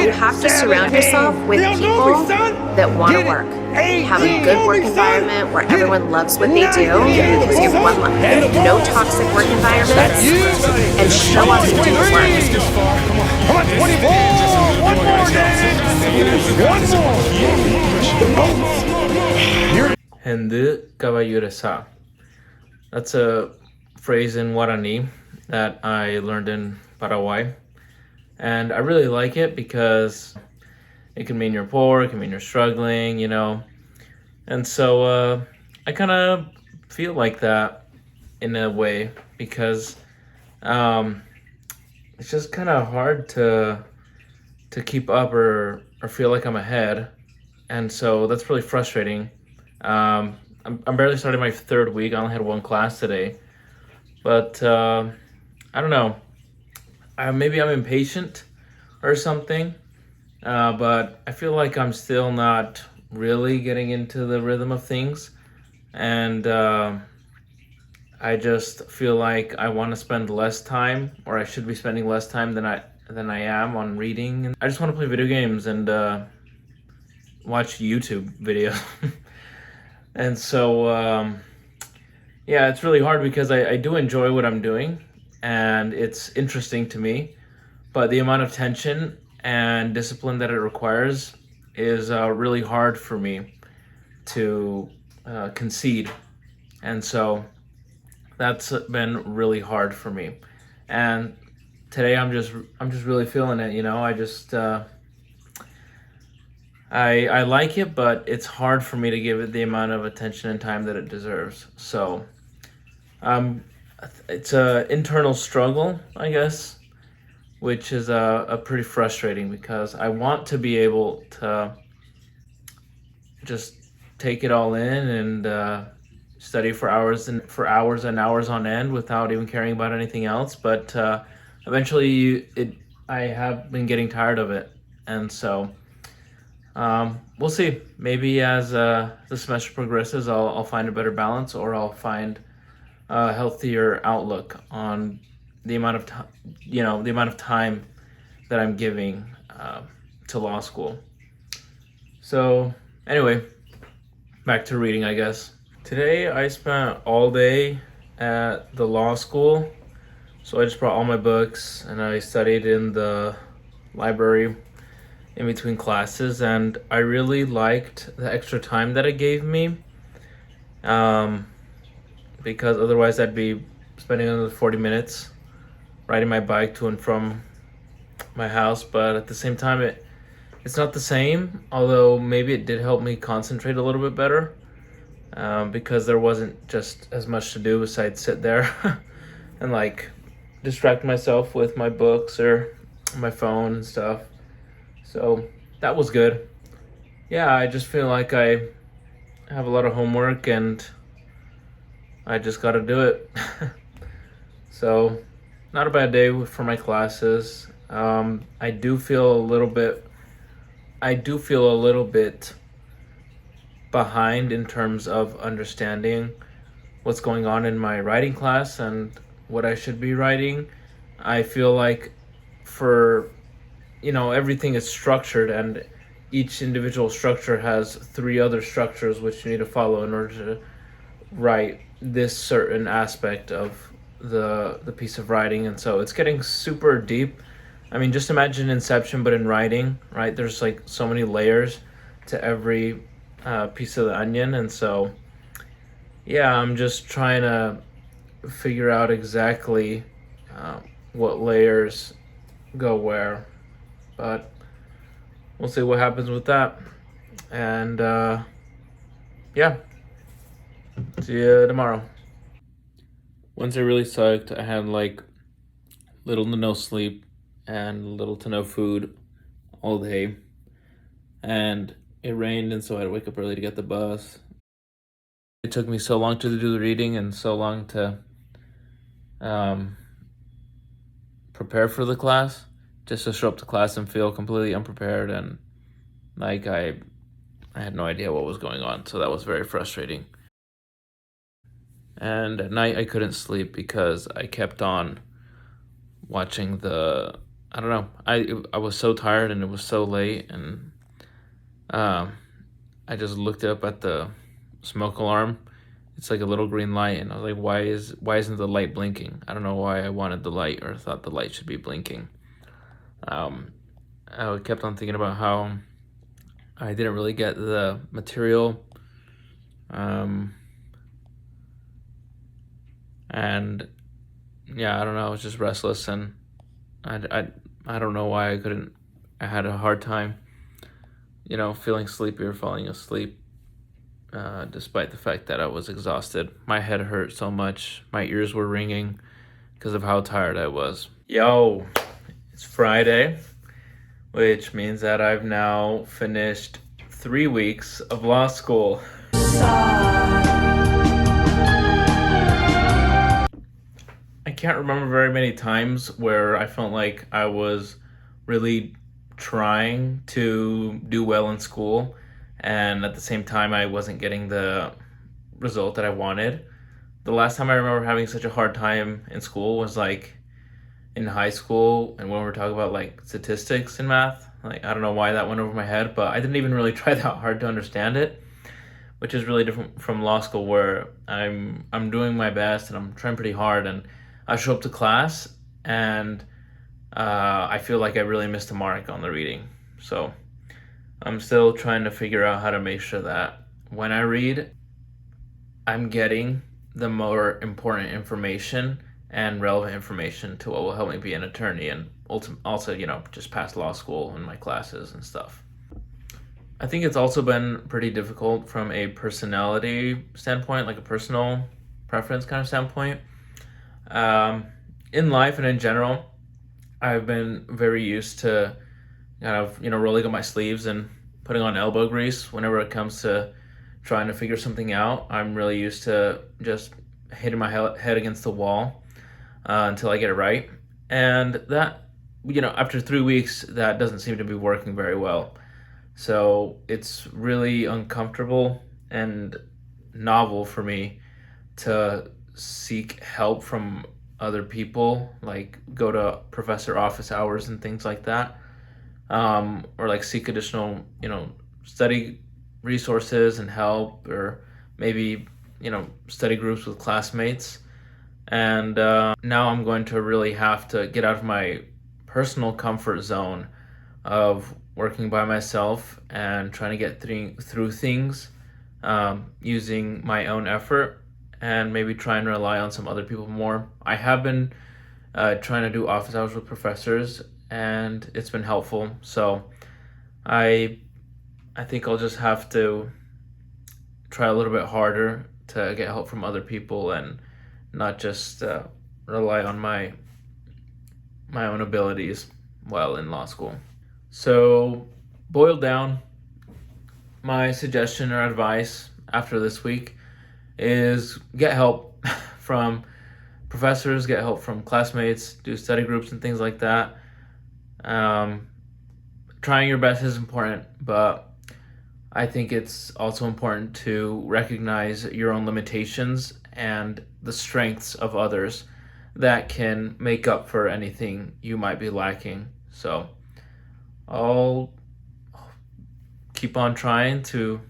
You have to surround yourself with people that want to work. Have a good work environment where everyone loves what they do because you have one life. No toxic work environments, and show up and do the work. Come on, 24! One more, David! One more! Hindi kabayo resa. That's a phrase in Guarani that I learned in Paraguay. And I really like it because it can mean you're poor, it can mean you're struggling, And so I kind of feel like that in a way because it's just kind of hard to keep up or feel like I'm ahead. And so that's really frustrating. I'm barely starting my third week. I only had one class today. But I don't know. Maybe I'm impatient or something, but I feel like I'm still not really getting into the rhythm of things, and I just feel like I want to spend less time, or I should be spending less time than I am on reading. And I just want to play video games and watch YouTube videos, and so yeah, it's really hard because I do enjoy what I'm doing. And it's interesting to me, but the amount of tension and discipline that it requires is really hard for me to concede, and so that's been really hard for me. And today I'm just really feeling it. I like it, but it's hard for me to give it the amount of attention and time that it deserves. So it's a internal struggle, I guess, which is a pretty frustrating because I want to be able to just take it all in and study for hours and hours on end without even caring about anything else. But eventually, I have been getting tired of it, and so we'll see. Maybe as the semester progresses, I'll find a better balance, or I'll find a healthier outlook on the amount of time, the amount of time that I'm giving to law school. So anyway, back to reading, I guess. Today I spent all day at the law school, so I just brought all my books and I studied in the library in between classes, and I really liked the extra time that it gave me. Because otherwise I'd be spending another 40 minutes riding my bike to and from my house. But at the same time, it's not the same, although maybe it did help me concentrate a little bit better, because there wasn't just as much to do besides sit there and distract myself with my books or my phone and stuff. So that was good. Yeah, I just feel like I have a lot of homework and I just got to do it. So, not a bad day for my classes. I do feel a little bit behind in terms of understanding what's going on in my writing class and what I should be writing. I feel like everything is structured, and each individual structure has 3 other structures which you need to follow in order to write this certain aspect of the piece of writing. And so it's getting super deep. I mean, just imagine Inception but in writing, right? There's so many layers to every piece of the onion. And so yeah, I'm just trying to figure out exactly what layers go where, but we'll see what happens with that. And yeah, see you tomorrow. Wednesday really sucked. I had little to no sleep and little to no food all day. And it rained, and so I had to wake up early to get the bus. It took me so long to do the reading and so long to prepare for the class, just to show up to class and feel completely unprepared, and I had no idea what was going on. So that was very frustrating. And at night I couldn't sleep because I kept on watching the I don't know. I was so tired and it was so late, and I just looked up at the smoke alarm. It's like a little green light, and I was like, why isn't the light blinking? I don't know why I wanted the light or thought the light should be blinking. I kept on thinking about how I didn't really get the material, and yeah, I don't know. I was just restless, and I don't know why I couldn't. I had a hard time, feeling sleepy or falling asleep, despite the fact that I was exhausted. My head hurt so much. My ears were ringing because of how tired I was. Yo, it's Friday, which means that I've now finished 3 weeks of law school. I can't remember very many times where I felt like I was really trying to do well in school, and at the same time I wasn't getting the result that I wanted. The last time I remember having such a hard time in school was like in high school, and when we were talking about like statistics in math. Like, I don't know why that went over my head, but I didn't even really try that hard to understand it, which is really different from law school, where I'm doing my best and I'm trying pretty hard, and I show up to class and I feel like I really missed a mark on the reading. So I'm still trying to figure out how to make sure that when I read, I'm getting the more important information and relevant information to what will help me be an attorney, and also, just pass law school in my classes and stuff. I think it's also been pretty difficult from a personality standpoint, like a personal preference kind of standpoint. In life and in general, I've been very used to kind of, rolling up my sleeves and putting on elbow grease whenever it comes to trying to figure something out. I'm really used to just hitting my head against the wall until I get it right. And that, after 3 weeks, that doesn't seem to be working very well. So it's really uncomfortable and novel for me to seek help from other people, like go to professor office hours and things like that, or like seek additional, study resources and help, or maybe, study groups with classmates. And now I'm going to really have to get out of my personal comfort zone of working by myself and trying to get through things using my own effort, and maybe try and rely on some other people more. I have been trying to do office hours with professors, and it's been helpful. So I think I'll just have to try a little bit harder to get help from other people, and not just rely on my own abilities while in law school. So, boiled down, my suggestion or advice after this week is get help from professors, get help from classmates, do study groups and things like that. Trying your best is important, but I think it's also important to recognize your own limitations and the strengths of others that can make up for anything you might be lacking. So I'll keep on trying to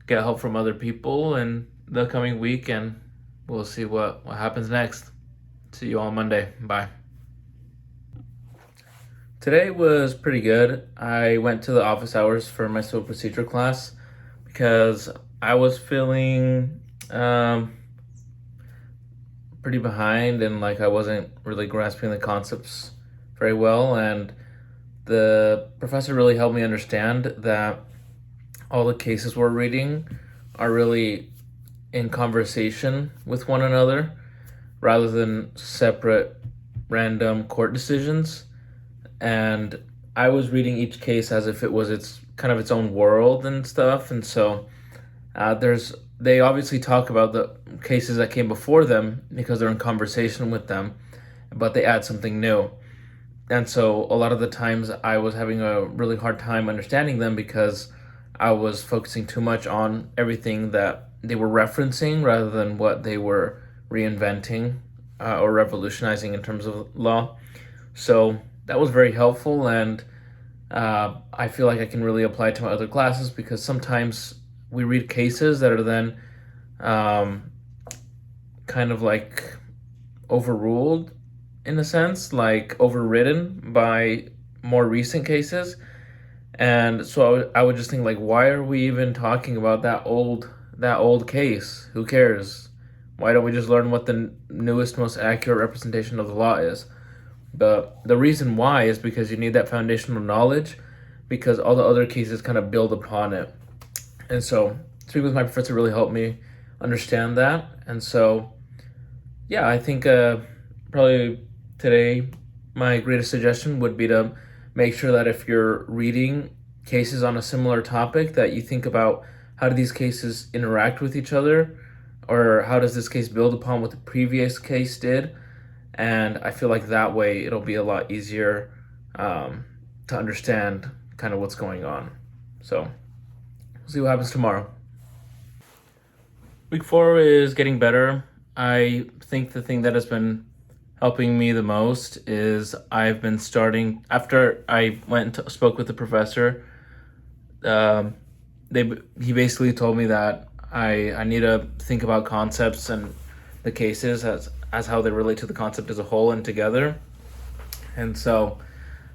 get help from other people in the coming week, and we'll see what happens next. See you all Monday. Bye. Today was pretty good. I went to the office hours for my civil procedure class because I was feeling pretty behind, and like I wasn't really grasping the concepts very well, and the professor really helped me understand that all the cases we're reading are really in conversation with one another rather than separate random court decisions. And I was reading each case as if it was its own world and stuff. And so they obviously talk about the cases that came before them because they're in conversation with them, but they add something new. And so a lot of the times I was having a really hard time understanding them because I was focusing too much on everything that they were referencing rather than what they were reinventing or revolutionizing in terms of law. So that was very helpful, and I feel like I can really apply it to my other classes, because sometimes we read cases that are then kind of like overruled, in a sense, like overridden by more recent cases. And so I would just think, like, why are we even talking about that old case? Who cares? Why don't we just learn what the newest, most accurate representation of the law is? But the reason why is because you need that foundational knowledge, because all the other cases kind of build upon it. And so speaking with my professor really helped me understand that. And so, yeah, I think probably today my greatest suggestion would be to make sure that if you're reading cases on a similar topic, that you think about, how do these cases interact with each other, or how does this case build upon what the previous case did? And I feel like that way it'll be a lot easier to understand kind of what's going on. So we'll see what happens tomorrow. Week 4 is getting better. I think the thing that has been helping me the most is I've been starting, after I went and spoke with the professor, he basically told me that I need to think about concepts and the cases as how they relate to the concept as a whole and together. And so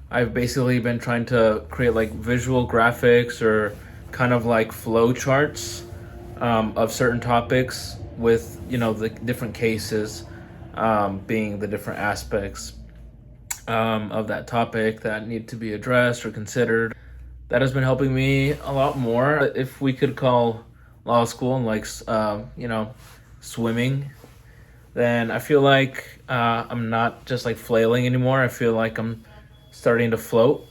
I've basically been trying to create like visual graphics or kind of like flow charts of certain topics with, the different cases being the different aspects of that topic that need to be addressed or considered. That has been helping me a lot more. If we could call law school like, swimming, then I feel like I'm not just like flailing anymore. I feel like I'm starting to float.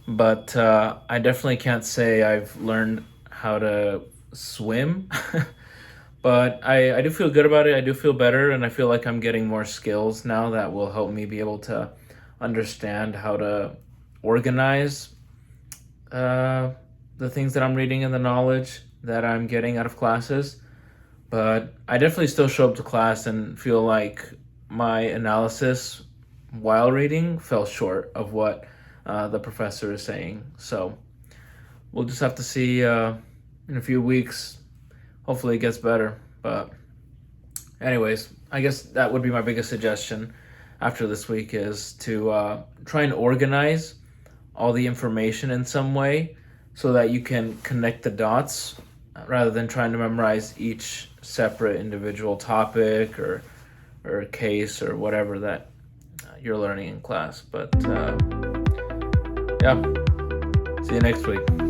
But I definitely can't say I've learned how to swim. But I do feel good about it. I do feel better, and I feel like I'm getting more skills now that will help me be able to understand how to organize the things that I'm reading and the knowledge that I'm getting out of classes. But I definitely still show up to class and feel like my analysis while reading fell short of what the professor is saying. So we'll just have to see in a few weeks. Hopefully it gets better. But anyways, I guess that would be my biggest suggestion after this week, is to try and organize all the information in some way so that you can connect the dots rather than trying to memorize each separate individual topic or case or whatever that you're learning in class. But yeah, see you next week.